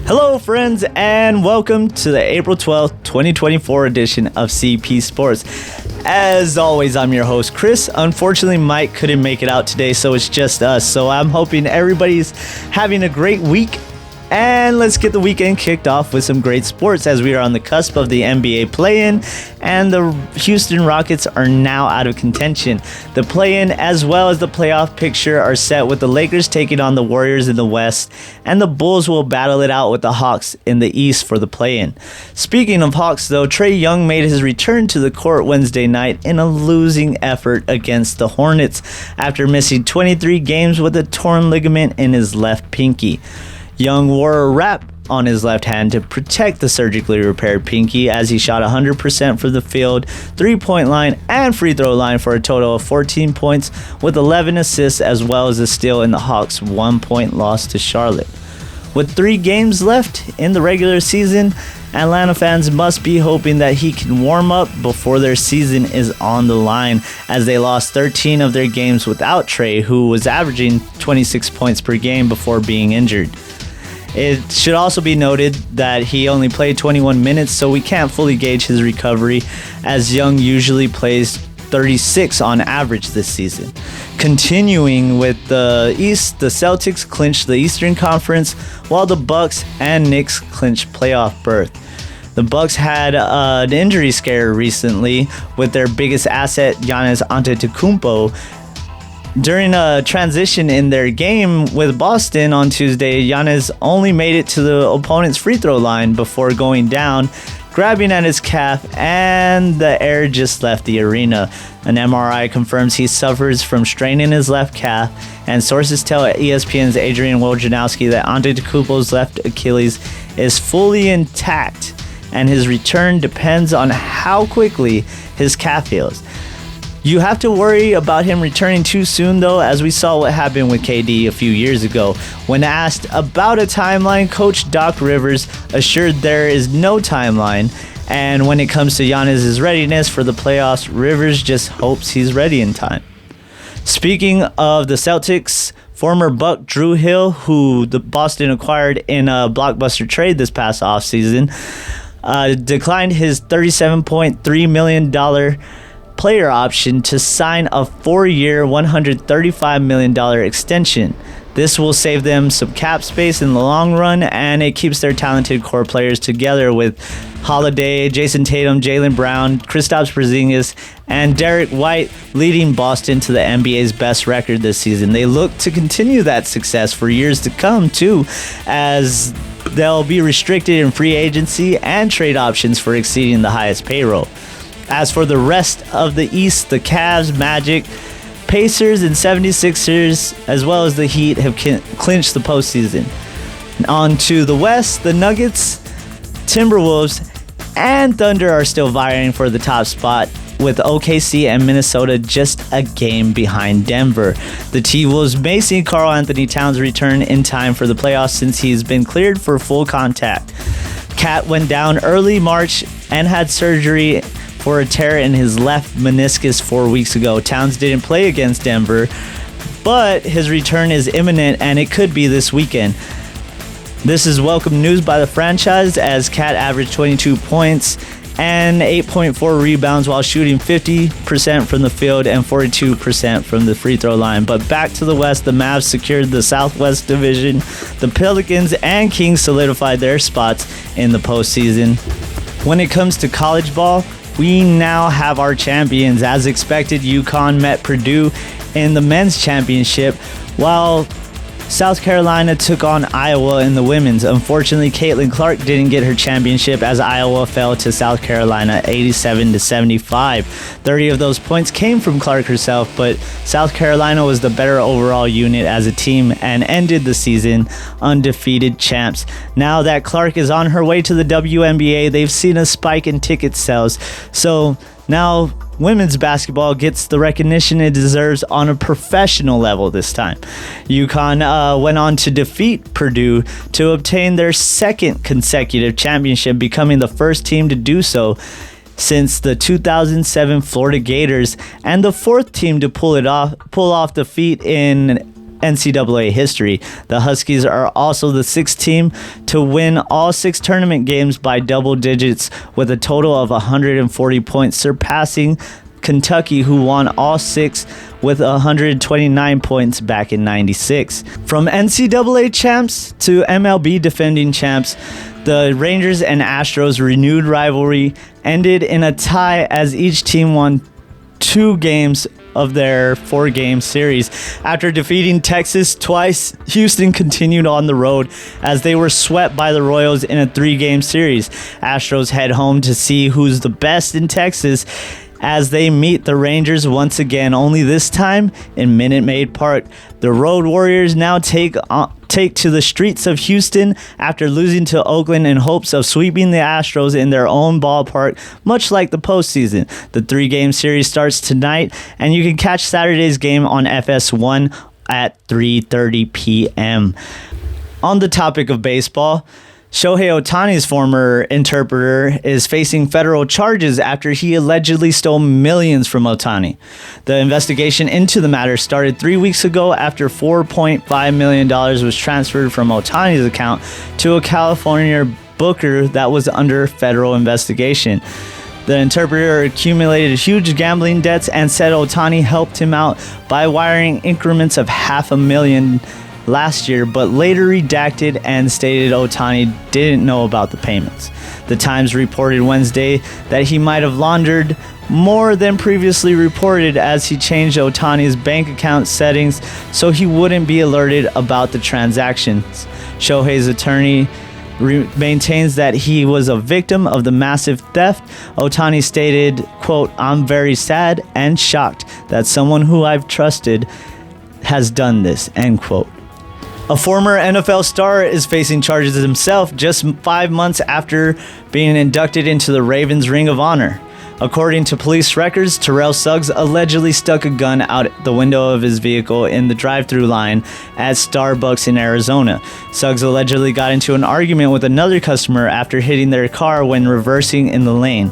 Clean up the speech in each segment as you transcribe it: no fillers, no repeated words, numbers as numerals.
Hello, friends, and welcome to the April 12th, 2024 edition of CP Sports. As always, I'm your host, Chris. Unfortunately, Mike couldn't make it out today, so it's just us. So I'm hoping everybody's having a great week. And let's get the weekend kicked off with some great sports as we are on the cusp of the NBA play-in and the Houston Rockets are now out of contention. The play-in as well as the playoff picture are set with the Lakers taking on the Warriors in the West, and the Bulls will battle it out with the Hawks in the East for the play-in. Speaking of Hawks though, Trae Young made his return to the court Wednesday night in a losing effort against the Hornets after missing 23 games with a torn ligament in his left pinky. Young wore a wrap on his left hand to protect the surgically repaired pinky as he shot 100% from the field, three-point line, and free throw line for a total of 14 points with 11 assists as well as a steal in the Hawks' 1-point loss to Charlotte. With 3 games left in the regular season, Atlanta fans must be hoping that he can warm up before their season is on the line, as they lost 13 of their games without Trae, who was averaging 26 points per game before being injured. It should also be noted that he only played 21 minutes, so we can't fully gauge his recovery, as Young usually plays 36 on average this season. Continuing with the East, the Celtics clinched the Eastern Conference, while the Bucks and Knicks clinched playoff berth. The Bucks had an injury scare recently with their biggest asset, Giannis Antetokounmpo. During a transition in their game with Boston on Tuesday, Giannis only made it to the opponent's free throw line before going down, grabbing at his calf, and the air just left the arena. An MRI confirms he suffers from strain in his left calf, and sources tell ESPN's Adrian Wojnarowski that Antetokounmpo's left Achilles is fully intact, and his return depends on how quickly his calf heals. You have to worry about him returning too soon, though, as we saw what happened with KD a few years ago. When asked about a timeline, Coach Doc Rivers assured there is no timeline, and when it comes to Giannis' readiness for the playoffs, Rivers just hopes he's ready in time. Speaking of the Celtics, former Buck Drew Hill, who the Boston acquired in a blockbuster trade this past offseason, declined his $37.3 million player option to sign a 4-year, $135 million extension. This will save them some cap space in the long run, and it keeps their talented core players together with Holiday, Jason Tatum, Jaylen Brown, Kristaps Porzingis, and Derek White leading Boston to the NBA's best record this season. They look to continue that success for years to come, too, as they'll be restricted in free agency and trade options for exceeding the highest payroll. As for the rest of the East, the Cavs, Magic, Pacers, and 76ers, as well as the Heat, have clinched the postseason. On to the West, the Nuggets, Timberwolves, and Thunder are still vying for the top spot, with OKC and Minnesota just a game behind Denver. The T-Wolves may see Karl Anthony Towns return in time for the playoffs since he's been cleared for full contact. Cat went down early March and had surgery for a tear in his left meniscus 4 weeks ago. Towns didn't play against Denver, but his return is imminent and it could be this weekend. This is welcome news by the franchise, as Cat averaged 22 points and 8.4 rebounds while shooting 50% from the field and 42% from the free throw line. But back to the West, the Mavs secured the Southwest Division. The Pelicans and Kings solidified their spots in the postseason. When it comes to college ball, we now have our champions. As expected, UConn met Purdue in the men's championship, while South Carolina took on Iowa in the women's. Unfortunately, Caitlin Clark didn't get her championship as Iowa fell to South Carolina 87-75. 30 of those points came from Clark herself, but South Carolina was the better overall unit as a team and ended the season undefeated champs. Now that Clark is on her way to the WNBA, they've seen a spike in ticket sales. So now women's basketball gets the recognition it deserves on a professional level this time. UConn went on to defeat Purdue to obtain their second consecutive championship, becoming the first team to do so since the 2007 Florida Gators and the fourth team to pull off the feat in NCAA history. The Huskies are also the sixth team to win all 6 tournament games by double digits with a total of 140 points, surpassing Kentucky, who won all 6 with 129 points back in '96. From NCAA champs to MLB defending champs, the Rangers and Astros' renewed rivalry ended in a tie as each team won 2 games of their 4-game series. After defeating Texas twice, Houston continued on the road as they were swept by the Royals in a 3-game series. Astros head home to see who's the best in Texas as they meet the Rangers once again, only this time in Minute Maid Park. The Road Warriors now take to the streets of Houston after losing to Oakland in hopes of sweeping the Astros in their own ballpark, much like the postseason. The 3-game series starts tonight, and you can catch Saturday's game on FS1 at 3:30 p.m. On the topic of baseball, Shohei Ohtani's former interpreter is facing federal charges after he allegedly stole millions from Ohtani. The investigation into the matter started 3 weeks ago after $4.5 million was transferred from Ohtani's account to a California booker that was under federal investigation. The interpreter accumulated huge gambling debts and said Ohtani helped him out by wiring increments of $500,000 last year, but later redacted and stated Ohtani didn't know about the payments. The Times reported Wednesday that he might have laundered more than previously reported as he changed Ohtani's bank account settings so he wouldn't be alerted about the transactions. Shohei's attorney maintains that he was a victim of the massive theft. Ohtani stated, quote, "I'm very sad and shocked that someone who I've trusted has done this," end quote. A former NFL star is facing charges himself just 5 months after being inducted into the Ravens Ring of Honor. According to police records, Terrell Suggs allegedly stuck a gun out the window of his vehicle in the drive-thru line at Starbucks in Arizona. Suggs allegedly got into an argument with another customer after hitting their car when reversing in the lane.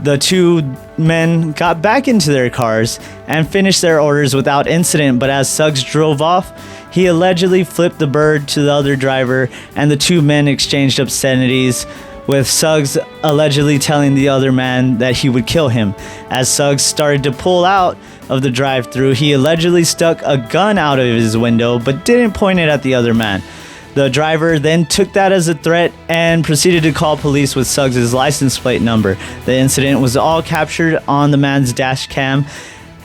The 2 men got back into their cars and finished their orders without incident, but as Suggs drove off, he allegedly flipped the bird to the other driver, and the 2 men exchanged obscenities, with Suggs allegedly telling the other man that he would kill him. As Suggs started to pull out of the drive-thru, he allegedly stuck a gun out of his window but didn't point it at the other man. The driver then took that as a threat and proceeded to call police with Suggs' license plate number. The incident was all captured on the man's dash cam,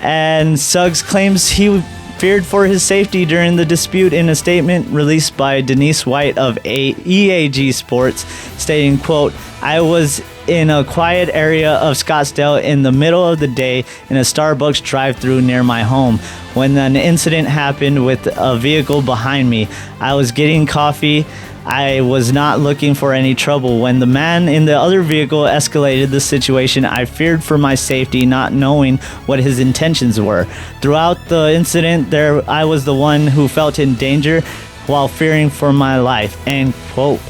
and Suggs claims he feared for his safety during the dispute in a statement released by Denise White of EAG Sports, stating, quote, "I was in a quiet area of Scottsdale in the middle of the day in a Starbucks drive-thru near my home when an incident happened with a vehicle behind me. I was getting coffee. I was not looking for any trouble. When the man in the other vehicle escalated the situation, I feared for my safety, not knowing what his intentions were. Throughout the incident, I was the one who felt in danger while fearing for my life," end quote.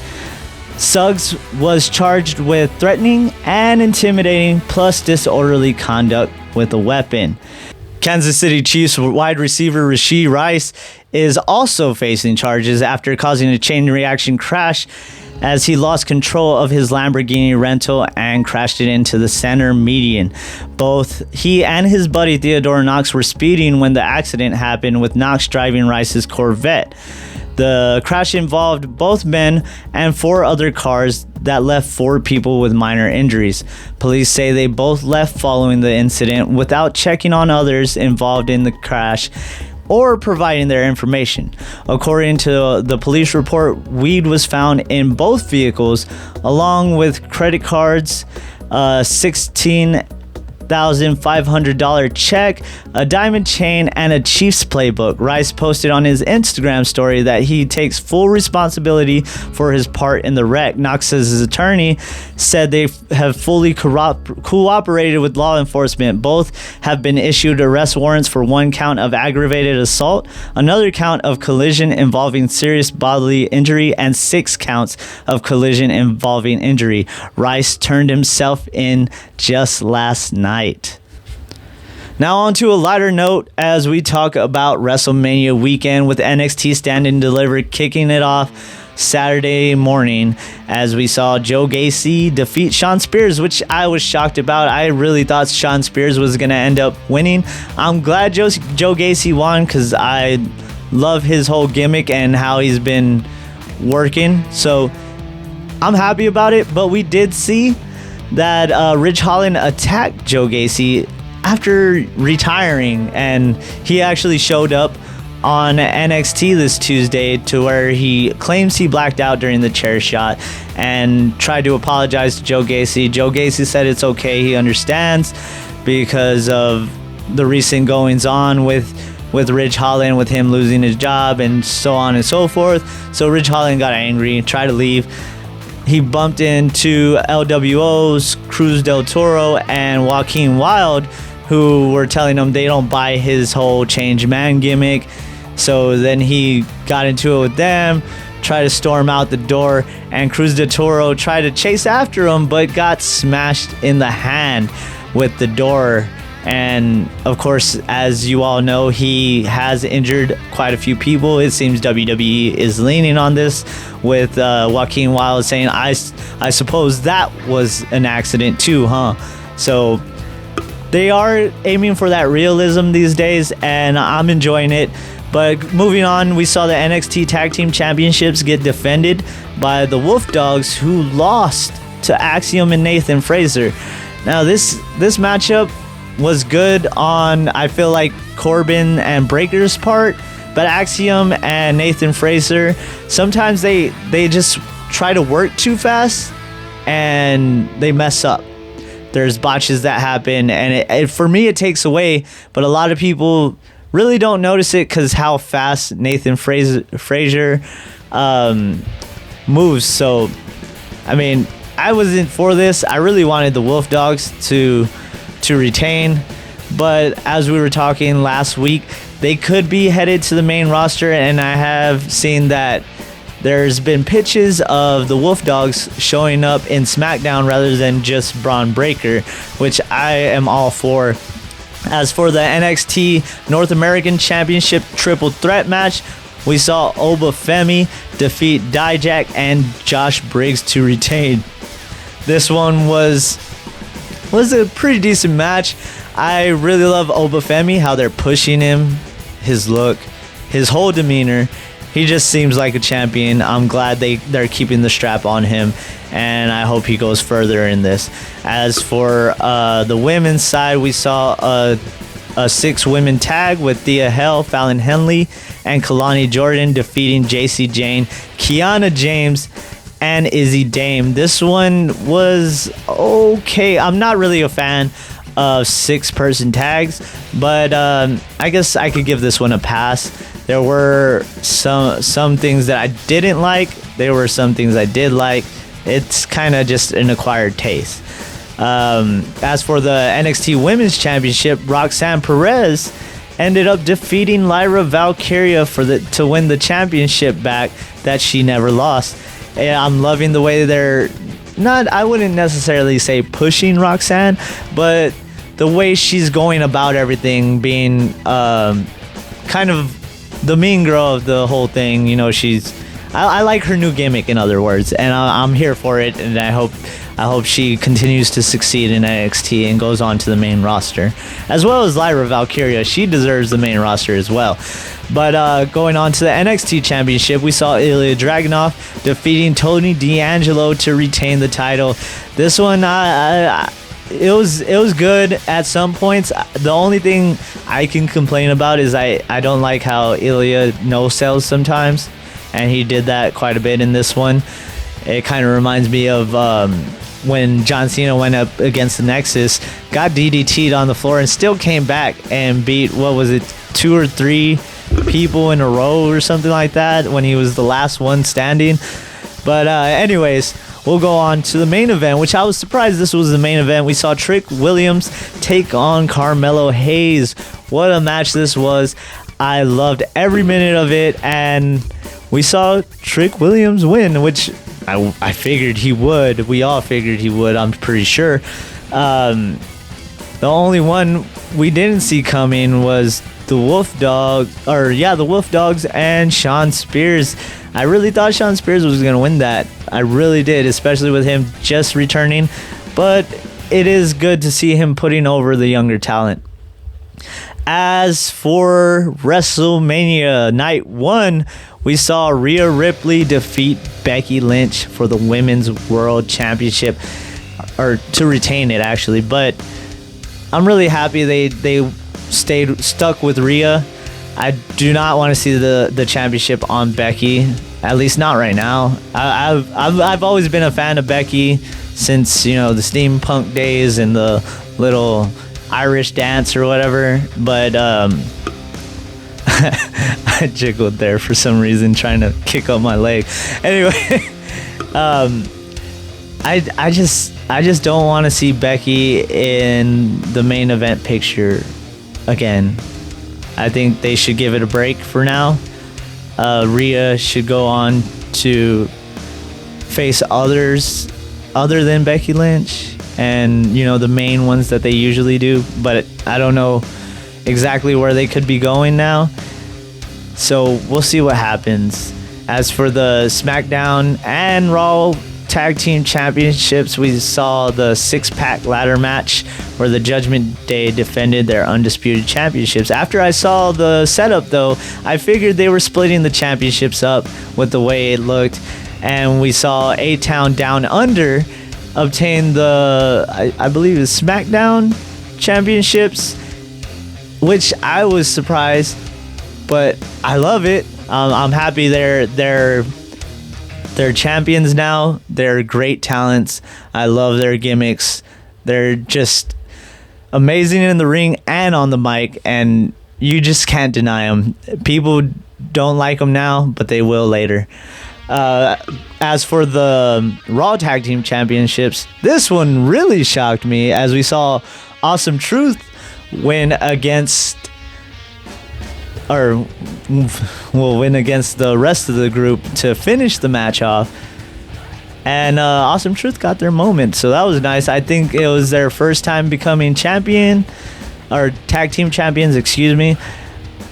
Suggs was charged with threatening and intimidating plus disorderly conduct with a weapon. Kansas City Chiefs wide receiver Rashee Rice is also facing charges after causing a chain reaction crash as he lost control of his Lamborghini rental and crashed it into the center median. Both he and his buddy Theodore Knox were speeding when the accident happened, with Knox driving Rice's Corvette. The crash involved both men and 4 other cars that left 4 people with minor injuries. Police say they both left following the incident without checking on others involved in the crash or providing their information. According to the police report, weed was found in both vehicles, along with credit cards, $16,500 check, a diamond chain, and a Chiefs playbook. Rice posted on his Instagram story that he takes full responsibility for his part in the wreck. Knox's attorney said they have fully cooperated with law enforcement. Both have been issued arrest warrants for 1 count of aggravated assault, another count of collision involving serious bodily injury, and 6 counts of collision involving injury. Rice turned himself in just last night. Now on to a lighter note as we talk about WrestleMania weekend with NXT Stand and Deliver kicking it off Saturday morning as we saw Joe Gacy defeat Shawn Spears, which I was shocked about. I really thought Shawn Spears was going to end up winning. I'm glad Joe Gacy won because I love his whole gimmick and how he's been working. So I'm happy about it, but we did see that Ridge Holland attacked Joe Gacy after retiring, and he actually showed up on NXT this Tuesday to where he claims he blacked out during the chair shot and tried to apologize to Joe Gacy. Joe Gacy said it's okay, he understands because of the recent goings on with Ridge Holland, with him losing his job and so on and so forth. So Ridge Holland got angry, tried to leave. He bumped into LWO's Cruz del Toro and Joaquin Wilde, who were telling him they don't buy his whole change man gimmick. So then he got into it with them, tried to storm out the door, and Cruz del Toro tried to chase after him, but got smashed in the hand with the door. And of course, as you all know, he has injured quite a few people. It seems WWE is leaning on this, with Joaquin Wilde saying, I suppose that was an accident too, huh? So they are aiming for that realism these days, and I'm enjoying it. But moving on, we saw the NXT Tag Team Championships get defended by the Wolf Dogs, who lost to Axiom and Nathan Frazer. Now, this matchup was good on, I feel like, Corbin and Breaker's part, but Axiom and Nathan Frazer, sometimes they just try to work too fast and they mess up. There's botches that happen, and for me it takes away, but a lot of people really don't notice it because how fast Nathan Frazer moves. So, I mean, I wasn't for this. I really wanted the Wolf Dogs to retain, but as we were talking last week, they could be headed to the main roster, and I have seen that there's been pitches of the Wolf Dogs showing up in SmackDown rather than just Braun Breaker, which I am all for. As for the NXT North American Championship Triple Threat match, we saw Oba Femi defeat Dijak and Josh Briggs to retain. This one was a pretty decent match. I really love Oba Femi, how they're pushing him, his look, his whole demeanor. He just seems like a champion. I'm glad they're keeping the strap on him, and I hope he goes further in this. As for the women's side, we saw a 6-women tag with Thea Hale, Fallon Henley, and Kalani Jordan defeating JC Jane, Kiana James, and Izzy Dame. This one was okay. I'm not really a fan of 6-person tags, but I guess I could give this one a pass. There were some things that I didn't like. There were some things I did like. It's kind of just an acquired taste. As for the NXT Women's Championship, Roxanne Perez ended up defeating Lyra Valkyria to win the championship back that she never lost. And I'm loving the way they're not, I wouldn't necessarily say pushing Roxanne, but the way she's going about everything, being kind of the mean girl of the whole thing. You know, I like her new gimmick, in other words, and I'm here for it, and I hope she continues to succeed in NXT and goes on to the main roster, as well as Lyra Valkyria. She deserves the main roster as well. But going on to the NXT Championship, we saw Ilya Dragunov defeating Tony D'Angelo to retain the title. This one, it was good at some points. The only thing I can complain about is I don't like how Ilya no-sells sometimes, and he did that quite a bit in this one. It kind of reminds me of when John Cena went up against the Nexus, got DDT'd on the floor, and still came back and beat, what was it, 2 or 3 people in a row or something like that when he was the last one standing. But anyways, we'll go on to the main event, which I was surprised this was the main event. We saw Trick Williams take on Carmelo Hayes. What a match this was. I loved every minute of it, and we saw Trick Williams win, which I figured he would. We all figured he would, I'm pretty sure. The only one we didn't see coming was the Wolf Dogs and Shawn Spears. I really thought Shawn Spears was going to win that. I really did, especially with him just returning. But it is good to see him putting over the younger talent. As for WrestleMania Night 1, we saw Rhea Ripley defeat Becky Lynch for the Women's World Championship, or to retain it actually. But I'm really happy they stuck with Rhea. I do not want to see the championship on Becky, at least not right now. I've always been a fan of Becky since, the steampunk days and the little Irish dance or whatever, but I jiggled there for some reason trying to kick up my leg. Anyway, I just don't want to see Becky in the main event picture again. I think they should give it a break for now. Rhea should go on to face others other than Becky Lynch and, the main ones that they usually do. But I don't know exactly where they could be going now. So we'll see what happens. As for the SmackDown and Raw Tag Team Championships, we saw the six-pack ladder match where the Judgment Day defended their undisputed championships. After I saw the setup, though, I figured they were splitting the championships up with the way it looked. And we saw A-Town Down Under obtain the, I believe it's SmackDown Championships, which I was surprised, but I love it. I'm happy they're champions now. They're great talents. I love their gimmicks. They're just amazing in the ring and on the mic, and you just can't deny them. People don't like them now, but they will later. As for the Raw Tag Team Championships, this one really shocked me as we saw Awesome Truth win against the rest of the group to finish the match off. And Awesome Truth got their moment, so that was nice. I think it was their first time becoming champion, or tag team champions, excuse me.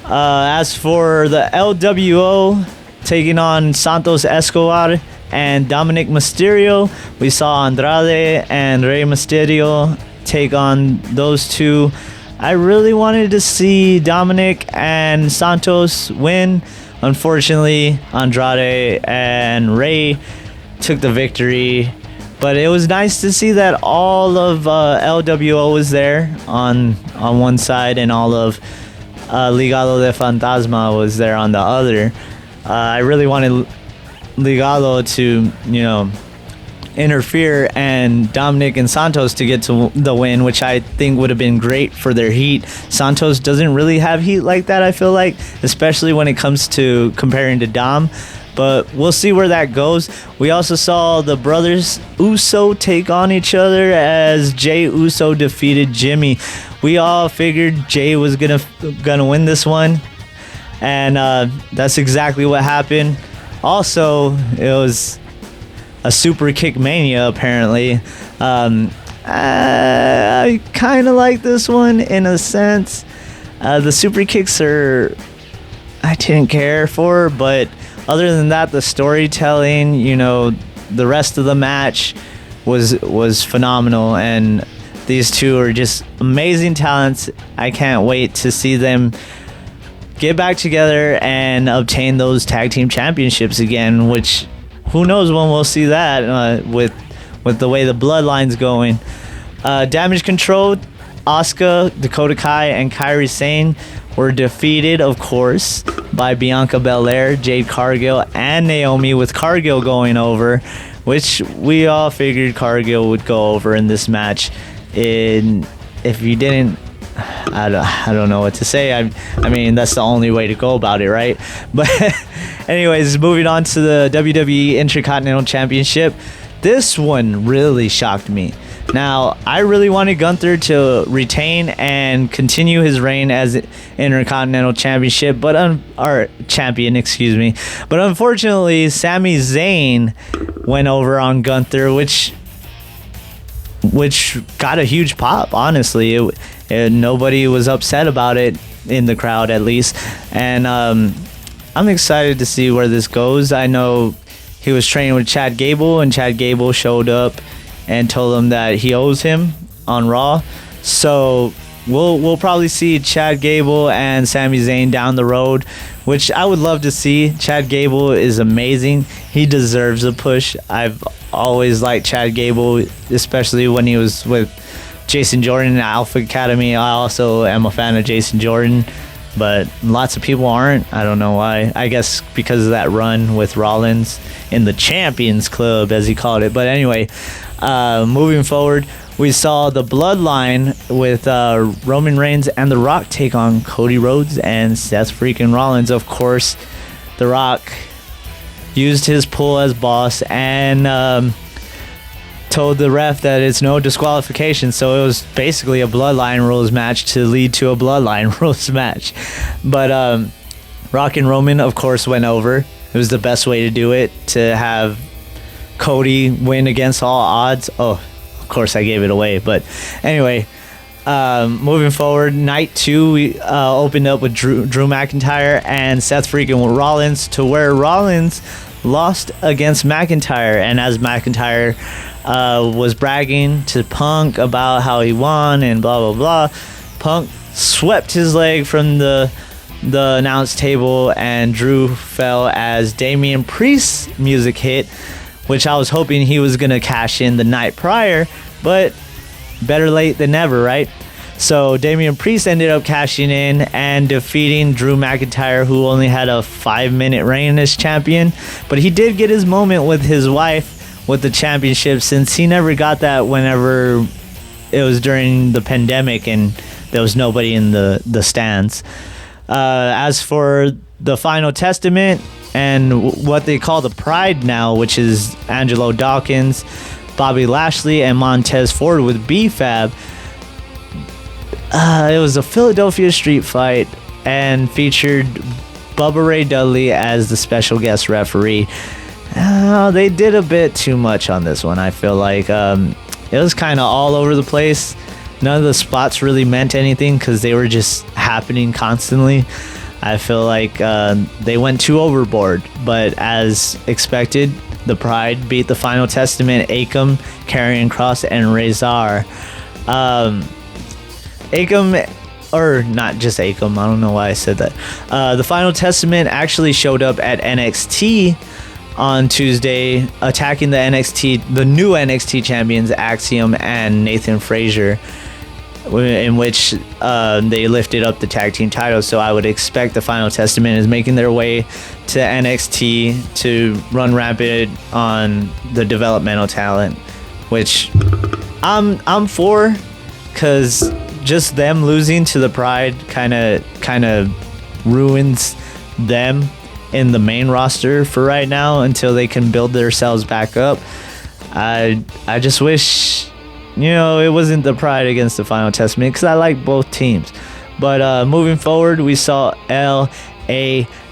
As for the LWO taking on Santos Escobar and Dominic Mysterio, we saw Andrade and Rey Mysterio take on those two. I really wanted to see Dominic and Santos win. Unfortunately, Andrade and Rey took the victory, but it was nice to see that all of LWO was there on one side and all of Legado de Fantasma was there on the other. I really wanted Legado to, interfere and Dominic and Santos to get to the win, which I think would have been great for their heat. Santos doesn't really have heat like that, I feel like, especially when it comes to comparing to Dom. But we'll see where that goes. We also saw the brothers Uso take on each other as Jey Uso defeated Jimmy. We all figured Jey was gonna win this one, and that's exactly what happened. Also, it was a super kick mania apparently. I kind of like this one in a sense. The super kicks I didn't care for, but other than that, the storytelling, the rest of the match was phenomenal, and these two are just amazing talents. I can't wait to see them get back together and obtain those tag team championships again, which who knows when we'll see that with the way the bloodline's going. Damage Control, Asuka, Dakota Kai, and Kairi Sane were defeated, of course, by Bianca Belair, Jade Cargill, and Naomi, with Cargill going over, which we all figured Cargill would go over in this match. If you didn't, I don't know what to say. I mean, that's the only way to go about it, right? But anyways, moving on to the WWE Intercontinental Championship. This one really shocked me. Now, I really wanted Gunther to retain and continue his reign as Intercontinental Championship, champion, excuse me. But unfortunately, Sami Zayn went over on Gunther, which which got a huge pop. Honestly, nobody was upset about it in the crowd, at least. And I'm excited to see where this goes. I know he was training with Chad Gable, and Chad Gable showed up and told him that he owes him on Raw. So we'll probably see Chad Gable and Sami Zayn down the road, which I would love to see. Chad Gable is amazing. He deserves a push. I've always liked Chad Gable, especially when he was with Jason Jordan in Alpha Academy. I also am a fan of Jason Jordan, but lots of people aren't. I don't know why. I guess because of that run with Rollins in the Champions Club, as he called it. But anyway, moving forward, we saw the Bloodline with Roman Reigns and The Rock take on Cody Rhodes and Seth freaking Rollins. Of course, The Rock used his pull as boss and told the ref that it's no disqualification. So it was basically a Bloodline rules match to lead to a Bloodline rules match. But Rock and Roman, of course, went over. It was the best way to do it, to have Cody win against all odds. Oh, of course I gave it away. But anyway, moving forward, night 2, we opened up with Drew McIntyre and Seth freaking Rollins, to where Rollins lost against McIntyre. And as McIntyre was bragging to Punk about how he won and blah blah blah, Punk swept his leg from the announce table, and Drew fell as Damian Priest's music hit, which I was hoping he was gonna cash in the night prior, but better late than never, right? So Damian Priest ended up cashing in and defeating Drew McIntyre, who only had a 5-minute reign as champion, but he did get his moment with his wife with the championship, since he never got that whenever it was during the pandemic and there was nobody in the stands. As for the Final Testament and what they call the Pride now, which is Angelo Dawkins, Bobby Lashley, and Montez Ford with B-Fab, it was a Philadelphia street fight and featured Bubba Ray Dudley as the special guest referee. They did a bit too much on this one. I feel like it was kind of all over the place. None of the spots really meant anything because they were just happening constantly. I feel like they went too overboard, but as expected, the Pride beat the Final Testament, Akam, Karrion Kross, and Razor. Akam, or not just Akam, I don't know why I said that. The Final Testament actually showed up at NXT on Tuesday, attacking the new NXT champions, Axiom and Nathan Frazier, in which they lifted up the tag team titles. So I would expect the Final Testament is making their way to NXT to run rapid on the developmental talent, which I'm for, because just them losing to the Pride kind of ruins them in the main roster for right now until they can build themselves back up. I just wish, it wasn't the Pride against the Final Testament, because I like both teams. But moving forward, we saw LA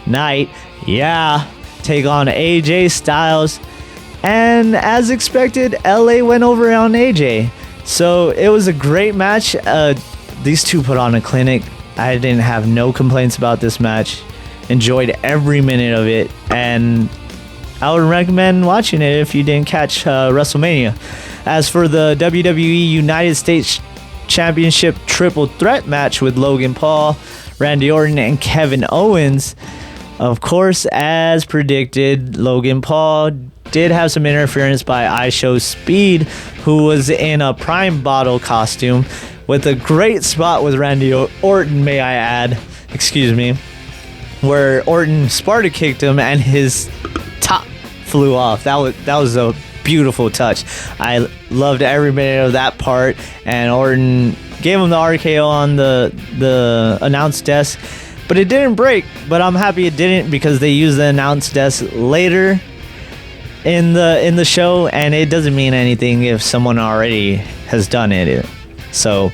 Knight, take on AJ Styles. And as expected, LA went over on AJ. So it was a great match. These two put on a clinic. I didn't have no complaints about this match. Enjoyed every minute of it, and I would recommend watching it if you didn't catch WrestleMania. As for the WWE United States Championship Triple Threat match with Logan Paul, Randy Orton, and Kevin Owens, of course, as predicted, Logan Paul did have some interference by IShowSpeed, who was in a Prime Bottle costume with a great spot with Randy Orton, may I add. Excuse me. Where Orton Sparta kicked him and his top flew off. That was a beautiful touch. I loved every minute of that part, and Orton gave him the RKO on the announce desk, but it didn't break. But I'm happy it didn't, because they used the announce desk later in the show, and it doesn't mean anything if someone already has done it. So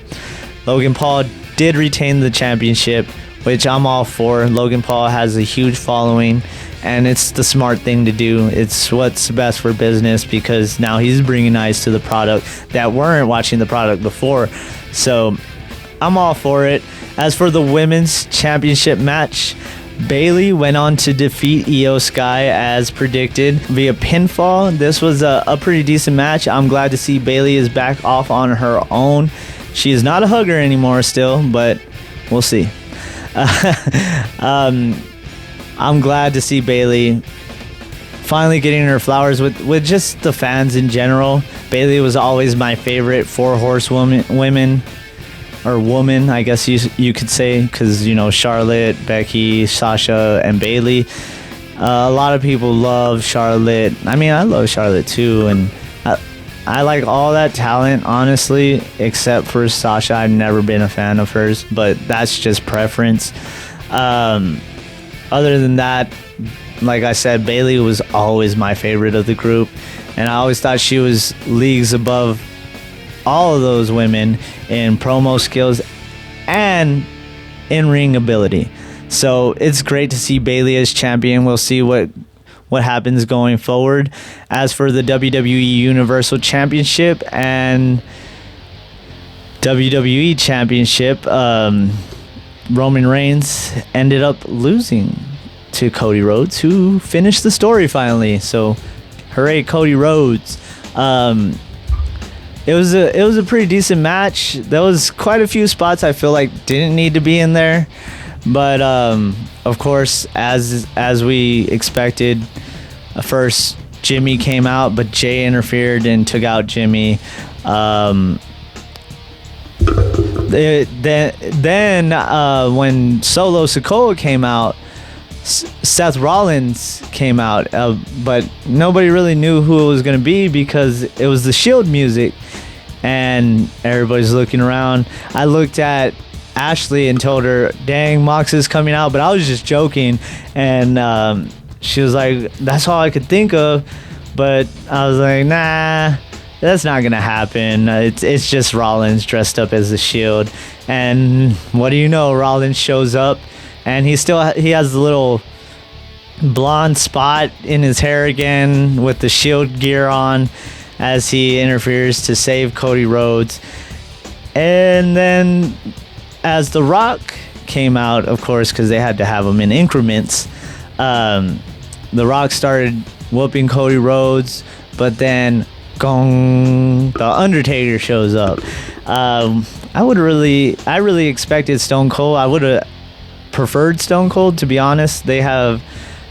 Logan Paul did retain the championship, which I'm all for. Logan Paul has a huge following, and it's the smart thing to do. It's what's best for business, because now he's bringing eyes to the product that weren't watching the product before. So I'm all for it. As for the women's championship match, Bayley went on to defeat Io Sky as predicted via pinfall. This was a pretty decent match. I'm glad to see Bayley is back off on her own. She is not a hugger anymore still, but we'll see. I'm glad to see Bayley finally getting her flowers with just the fans in general. Bayley was always my favorite four horsewoman, or woman, I guess you could say, because, you know, Charlotte, Becky, Sasha, and Bayley. A lot of people love Charlotte. I mean, I love Charlotte too, and I like all that talent, honestly, except for Sasha. I've never been a fan of hers, but that's just preference. Other than that, like I said, Bayley was always my favorite of the group, and I always thought she was leagues above all of those women in promo skills and in-ring ability. So it's great to see Bayley as champion. We'll see what happens going forward. As for the WWE Universal Championship and WWE Championship, Roman Reigns ended up losing to Cody Rhodes, who finished the story finally. So hooray, Cody Rhodes. It was a pretty decent match. There was quite a few spots I feel like didn't need to be in there, but of course, as we expected, first Jimmy came out, but Jay interfered and took out Jimmy. Then when Solo Sikoa came out, Seth Rollins came out, but nobody really knew who it was going to be because it was the Shield music, and everybody's looking around. I looked at Ashley and told her, dang, Mox is coming out, but I was just joking, and she was like, that's all I could think of, but I was like, nah, that's not gonna happen. It's just Rollins dressed up as the Shield, and what do you know, Rollins shows up, and he has the little blonde spot in his hair again with the Shield gear on as he interferes to save Cody Rhodes. And then as The Rock came out, of course, because they had to have him in increments, The Rock started whooping Cody Rhodes, but then gong, the Undertaker shows up. I really expected Stone Cold. I would have preferred Stone Cold, to be honest.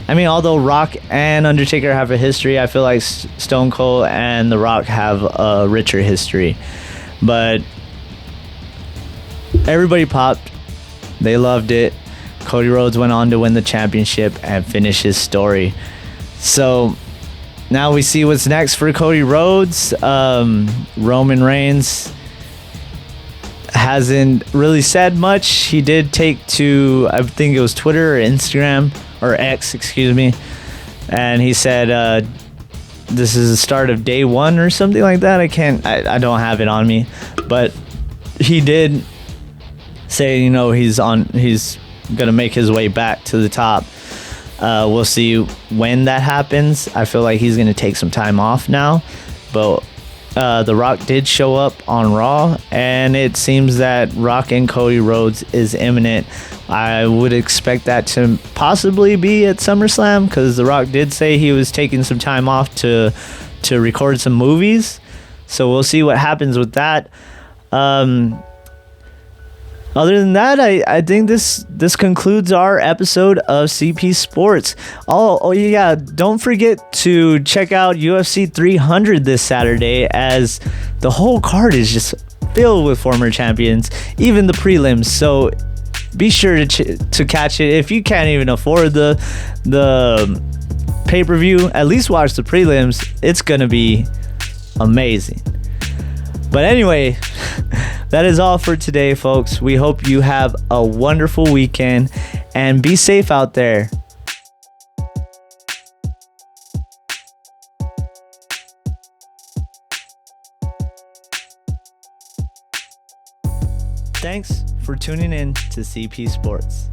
Although Rock and Undertaker have a history, I feel like Stone Cold and The Rock have a richer history. But everybody popped. They loved it. Cody Rhodes went on to win the championship and finish his story. So now we see what's next for Cody Rhodes. Roman Reigns hasn't really said much. He did take to, I think it was Twitter or Instagram, or X, excuse me, and he said this is the start of day one or something like that. I don't have it on me, but he did say, he's gonna make his way back to the top. We'll see when that happens. I feel like he's gonna take some time off now, but The Rock did show up on Raw, and it seems that Rock and Cody Rhodes is imminent. I would expect that to possibly be at SummerSlam, because The Rock did say he was taking some time off to record some movies. So we'll see what happens with that. Other than that, I think this concludes our episode of CP Sports. Oh yeah, don't forget to check out UFC 300 this Saturday, as the whole card is just filled with former champions, even the prelims. So be sure to catch it. If you can't even afford the pay-per-view, at least watch the prelims. It's gonna be amazing. But anyway, that is all for today, folks. We hope you have a wonderful weekend and be safe out there. Thanks for tuning in to CP Sports.